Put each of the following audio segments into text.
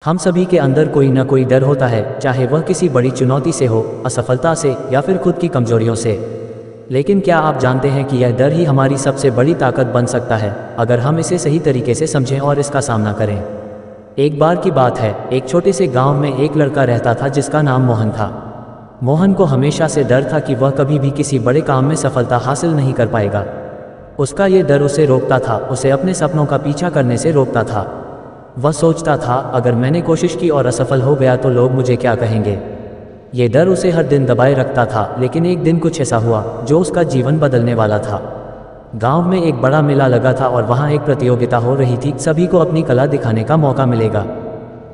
हम सभी के अंदर कोई ना कोई डर होता है, चाहे वह किसी बड़ी चुनौती से हो, असफलता से या फिर खुद की कमजोरियों से। लेकिन क्या आप जानते हैं कि यह डर ही हमारी सबसे बड़ी ताकत बन सकता है, अगर हम इसे सही तरीके से समझें और इसका सामना करें। एक बार की बात है, एक छोटे से गांव में एक लड़का रहता था जिसका नाम मोहन था। मोहन को हमेशा से डर था कि वह कभी भी किसी बड़े काम में सफलता हासिल नहीं कर पाएगा। उसका ये डर उसे रोकता था, उसे अपने सपनों का पीछा करने से रोकता था। वह सोचता था, अगर मैंने कोशिश की और असफल हो गया तो लोग मुझे क्या कहेंगे। ये डर उसे हर दिन दबाए रखता था, लेकिन एक दिन कुछ ऐसा हुआ जो उसका जीवन बदलने वाला था। गांव में एक बड़ा मेला लगा था और वहां एक प्रतियोगिता हो रही थी, सभी को अपनी कला दिखाने का मौका मिलेगा।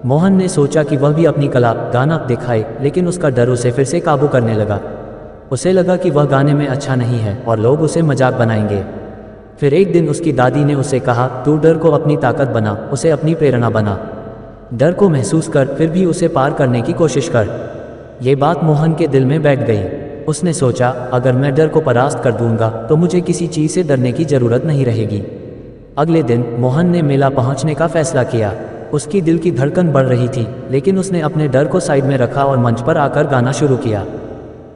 मोहन ने सोचा कि वह भी अपनी कला गाना दिखाए, लेकिन उसका डर उसे फिर से काबू करने लगा। उसे लगा कि वह गाने में अच्छा नहीं है और लोग उसे मजाक बनाएंगे। फिर एक दिन उसकी दादी ने उसे कहा, तू डर को अपनी ताकत बना, उसे अपनी प्रेरणा बना। डर को महसूस कर, फिर भी उसे पार करने की कोशिश कर। ये बात मोहन के दिल में बैठ गई। उसने सोचा, अगर मैं डर को परास्त कर दूंगा तो मुझे किसी चीज़ से डरने की ज़रूरत नहीं रहेगी। अगले दिन मोहन ने मेला पहुंचने का फैसला किया। उसकी दिल की धड़कन बढ़ रही थी, लेकिन उसने अपने डर को साइड में रखा और मंच पर आकर गाना शुरू किया।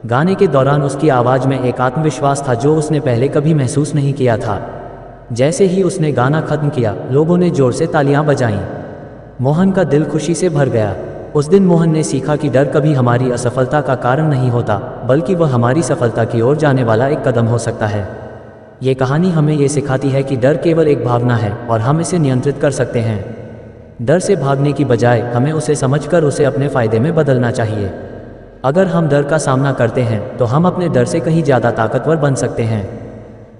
गाने के दौरान उसकी आवाज़ में एक आत्मविश्वास था जो उसने पहले कभी महसूस नहीं किया था। जैसे ही उसने गाना खत्म किया, लोगों ने जोर से तालियां बजाईं। मोहन का दिल खुशी से भर गया। उस दिन मोहन ने सीखा कि डर कभी हमारी असफलता का कारण नहीं होता, बल्कि वह हमारी सफलता की ओर जाने वाला एक कदम हो सकता है। ये कहानी हमें ये सिखाती है कि डर केवल एक भावना है और हम इसे नियंत्रित कर सकते हैं। डर से भागने की बजाय हमें उसे समझकर उसे अपने फ़ायदे में बदलना चाहिए। अगर हम डर का सामना करते हैं तो हम अपने डर से कहीं ज़्यादा ताकतवर बन सकते हैं।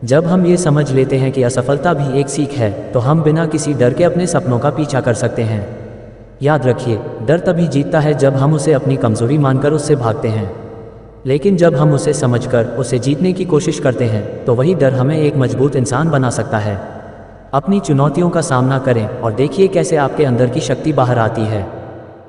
जब हम ये समझ लेते हैं कि असफलता भी एक सीख है, तो हम बिना किसी डर के अपने सपनों का पीछा कर सकते हैं। याद रखिए, डर तभी जीतता है जब हम उसे अपनी कमजोरी मानकर उससे भागते हैं। लेकिन जब हम उसे समझकर उसे जीतने की कोशिश करते हैं, तो वही डर हमें एक मजबूत इंसान बना सकता है। अपनी चुनौतियों का सामना करें और देखिए कैसे आपके अंदर की शक्ति बाहर आती है।